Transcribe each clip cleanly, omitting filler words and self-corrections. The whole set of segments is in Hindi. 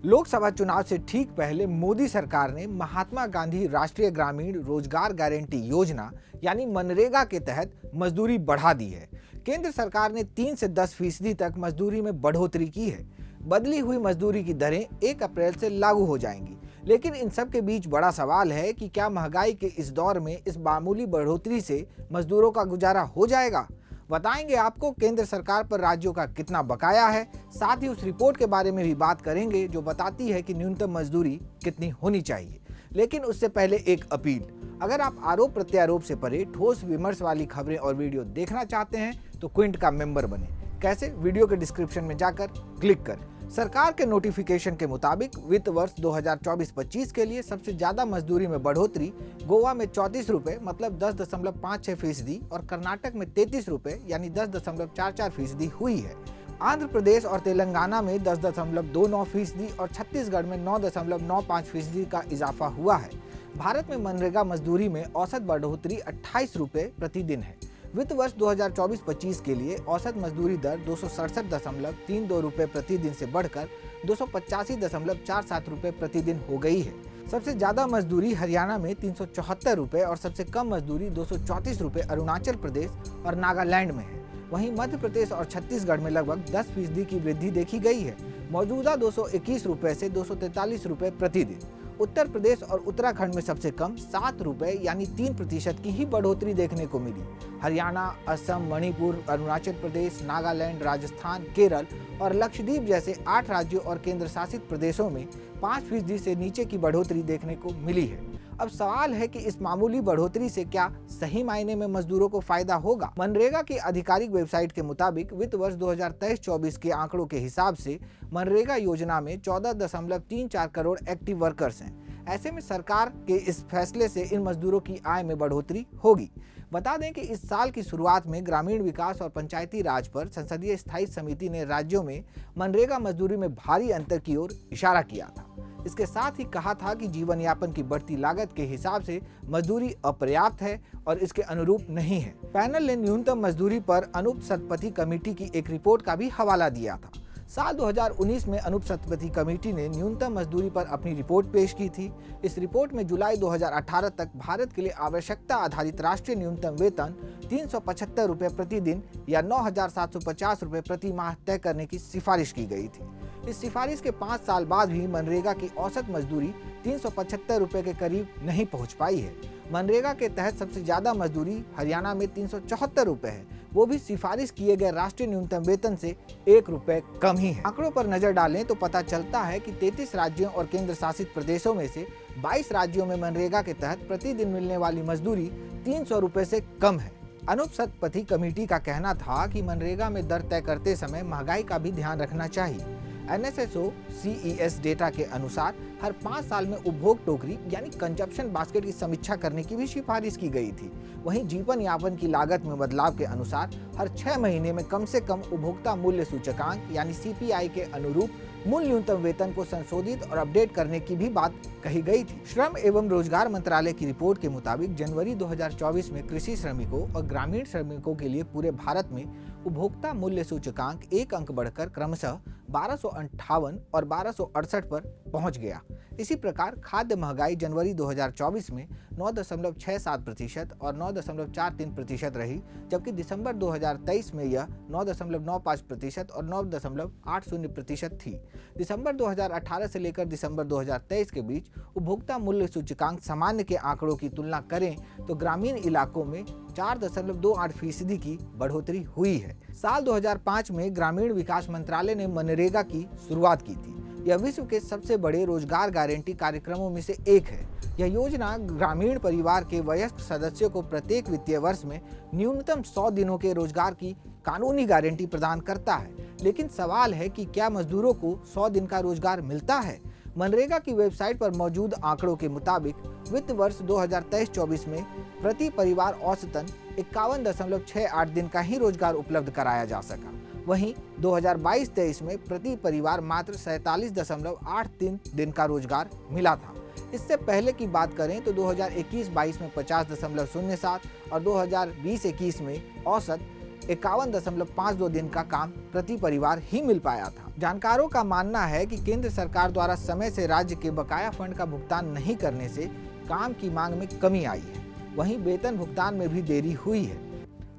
लोकसभा चुनाव से ठीक पहले मोदी सरकार ने महात्मा गांधी राष्ट्रीय ग्रामीण रोजगार गारंटी योजना यानी मनरेगा के तहत मजदूरी बढ़ा दी है। केंद्र सरकार ने 3 से 10% तक मजदूरी में बढ़ोतरी की है। बदली हुई मजदूरी की दरें 1 अप्रैल से लागू हो जाएंगी। लेकिन इन सब के बीच बड़ा सवाल है कि क्या महंगाई के इस दौर में इस मामूली बढ़ोतरी से मजदूरों का गुजारा हो जाएगा। बताएंगे आपको केंद्र सरकार पर राज्यों का कितना बकाया है। साथ ही उस रिपोर्ट के बारे में भी बात करेंगे जो बताती है कि न्यूनतम मजदूरी कितनी होनी चाहिए। लेकिन उससे पहले एक अपील, अगर आप आरोप प्रत्यारोप से परे ठोस विमर्श वाली खबरें और वीडियो देखना चाहते हैं तो क्विंट का मेंबर बने। कैसे? वीडियो के डिस्क्रिप्शन में जाकर क्लिक करें। सरकार के नोटिफिकेशन के मुताबिक वित्त वर्ष 2024-25 के लिए सबसे ज्यादा मजदूरी में बढ़ोतरी गोवा में 34 रुपए मतलब 10.56% और कर्नाटक में 33 रुपए यानी 10.44% हुई है। आंध्र प्रदेश और तेलंगाना में 10.29% और छत्तीसगढ़ में 9.95% का इजाफा हुआ है। भारत में मनरेगा मजदूरी में औसत बढ़ोतरी 28 रुपए प्रतिदिन है। वित्त वर्ष 2024-25 के लिए औसत मजदूरी दर 267.32 रुपए प्रतिदिन से बढ़कर 285.47 रुपए प्रतिदिन हो गई है। सबसे ज्यादा मजदूरी हरियाणा में 374 रुपए और सबसे कम मजदूरी 234 रुपए अरुणाचल प्रदेश और नागालैंड में है। वहीं मध्य प्रदेश और छत्तीसगढ़ में लगभग 10% की वृद्धि देखी गई है। मौजूदा 221 रुपए से 243 रुपए प्रतिदिन। उत्तर प्रदेश और उत्तराखंड में सबसे कम 7 रुपए यानी 3% की ही बढ़ोतरी देखने को मिली। हरियाणा, असम, मणिपुर, अरुणाचल प्रदेश, नागालैंड, राजस्थान, केरल और लक्षद्वीप जैसे 8 राज्यों और केंद्र शासित प्रदेशों में 5% से नीचे की बढ़ोतरी देखने को मिली है। अब सवाल है कि इस मामूली बढ़ोतरी से क्या सही मायने में मजदूरों को फायदा होगा। मनरेगा की आधिकारिक वेबसाइट के मुताबिक वित्त वर्ष 2023-24 के आंकड़ों के हिसाब से मनरेगा योजना में 14.34 करोड़ एक्टिव वर्कर्स हैं। ऐसे में सरकार के इस फैसले से इन मजदूरों की आय में बढ़ोतरी होगी। बता दें कि इस साल की शुरुआत में ग्रामीण विकास और पंचायती राज पर संसदीय स्थायी समिति ने राज्यों में मनरेगा मजदूरी में भारी अंतर की ओर इशारा किया था। इसके साथ ही कहा था कि जीवन यापन की बढ़ती लागत के हिसाब से मजदूरी अपर्याप्त है और इसके अनुरूप नहीं है। पैनल ने न्यूनतम मजदूरी पर अनूप सतपथी कमेटी की एक रिपोर्ट का भी हवाला दिया था। साल 2019 में अनूप सतपथी कमेटी ने न्यूनतम मजदूरी पर अपनी रिपोर्ट पेश की थी। इस रिपोर्ट में जुलाई 2018 तक भारत के लिए आवश्यकता आधारित राष्ट्रीय न्यूनतम वेतन 375 रुपए प्रतिदिन या 9,750 रुपए प्रति माह तय करने की सिफारिश की गई थी। इस सिफारिश के 5 साल बाद भी मनरेगा की औसत मजदूरी 375 रुपए के करीब नहीं पहुंच पाई है। मनरेगा के तहत सबसे ज्यादा मजदूरी हरियाणा में 374 रुपए है, वो भी सिफारिश किए गए राष्ट्रीय न्यूनतम वेतन से 1 रुपए कम ही है। आंकड़ों पर नजर डालें तो पता चलता है कि 33 राज्यों और केंद्र शासित प्रदेशों में से 22 राज्यों में मनरेगा के तहत प्रतिदिन मिलने वाली मजदूरी 300 रुपए से कम है। अनूप सतपथी कमेटी का कहना था कि मनरेगा में दर तय करते समय महंगाई का भी ध्यान रखना चाहिए। NSSO CES डेटा के अनुसार हर 5 साल में उपभोग टोकरी यानी कंजप्शन बास्केट की समीक्षा करने की भी सिफारिश की गई थी। वहीं जीवन यापन की लागत में बदलाव के अनुसार हर 6 महीने में कम से कम उपभोक्ता मूल्य सूचकांक यानी CPI के अनुरूप मूल न्यूनतम वेतन को संशोधित और अपडेट करने की भी बात कही गई थी। श्रम एवं रोजगार मंत्रालय की रिपोर्ट के मुताबिक जनवरी 2024 में कृषि श्रमिकों और ग्रामीण श्रमिकों के लिए पूरे भारत में उपभोक्ता मूल्य सूचकांक 1 अंक बढ़कर क्रमशः 1258 और 1268 पर पहुंच गया। इसी प्रकार खाद्य महंगाई जनवरी 2024 में 9.67% और 9.43% रही, जबकि दिसंबर 2023 में यह 9.95% और 9.80% थी। दिसंबर 2018 से लेकर दिसंबर 2023 के बीच उपभोक्ता मूल्य सूचकांक सामान्य के आंकड़ों की तुलना करें तो ग्रामीण इलाकों में 4.28% की बढ़ोतरी हुई है। साल 2005 में ग्रामीण विकास मंत्रालय ने मनरेगा की शुरुआत की थी। यह विश्व के सबसे बड़े रोजगार गारंटी कार्यक्रमों में से एक है। यह योजना ग्रामीण परिवार के वयस्क सदस्यों को प्रत्येक वित्तीय वर्ष में न्यूनतम 100 दिनों के रोजगार की कानूनी गारंटी प्रदान करता है। लेकिन सवाल है कि क्या मजदूरों को 100 दिन का रोजगार मिलता है? मनरेगा की वेबसाइट पर मौजूद आंकड़ों के मुताबिक वित्त वर्ष 2023-24 में प्रति परिवार औसतन 51.68 दिन का ही रोजगार उपलब्ध कराया जा सका। वहीं 2022-23 में प्रति परिवार मात्र 47.83 दिन का रोजगार मिला था। इससे पहले की बात करें तो 2021-22 में 50.07 और 2020-21 में औसत 51.52 दिन का काम प्रति परिवार ही मिल पाया था। जानकारों का मानना है कि केंद्र सरकार द्वारा समय से राज्य के बकाया फंड का भुगतान नहीं करने से काम की मांग में कमी आई है। वहीं वेतन भुगतान में भी देरी हुई है।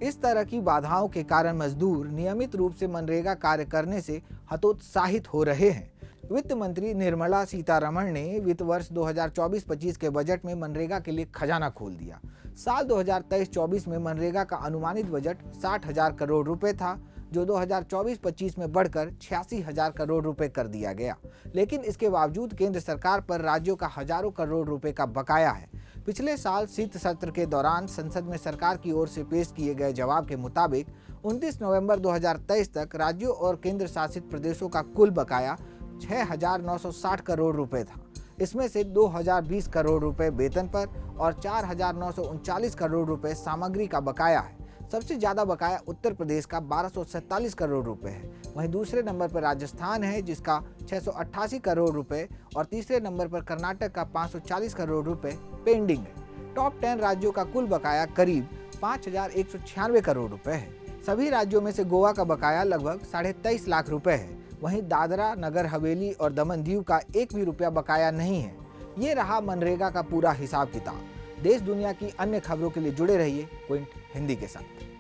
इस तरह की बाधाओं के कारण मजदूर नियमित रूप से मनरेगा कार्य करने से हतोत्साहित हो रहे हैं। वित्त मंत्री निर्मला सीतारमण ने वित्त वर्ष 2024-25 के बजट में मनरेगा के लिए खजाना खोल दिया। साल 2023-24 में मनरेगा का अनुमानित बजट 60,000 करोड़ रुपए था, जो 2024-25 में बढ़कर 86,000 करोड़ रुपए कर दिया गया। लेकिन इसके बावजूद केंद्र सरकार पर राज्यों का हजारों करोड़ रुपए का बकाया है। पिछले साल शीत सत्र के दौरान संसद में सरकार की ओर से पेश किए गए जवाब के मुताबिक 29 नवंबर 2023 तक राज्यों और केंद्र शासित प्रदेशों का कुल बकाया 6,960 करोड़ रुपए था। इसमें से 2,020 करोड़ रुपए वेतन पर और 4,939 करोड़ रुपए सामग्री का बकाया है। सबसे ज्यादा बकाया उत्तर प्रदेश का 1247 करोड़ रुपए है। वहीं दूसरे नंबर पर राजस्थान है, जिसका 688 करोड़ रुपए, और तीसरे नंबर पर कर्नाटक का 540 करोड़ रुपए पेंडिंग है। टॉप 10 राज्यों का कुल बकाया करीब 5,196 करोड़ रुपए है। सभी राज्यों में से गोवा का बकाया लगभग 23.5 लाख रुपए है। वहीं दादरा, नगर हवेली और दमन दीव का एक भी रुपया बकाया नहीं है। ये रहा मनरेगा का पूरा हिसाब किताब। देश दुनिया की अन्य खबरों के लिए जुड़े रहिए क्विंट हिंदी के साथ।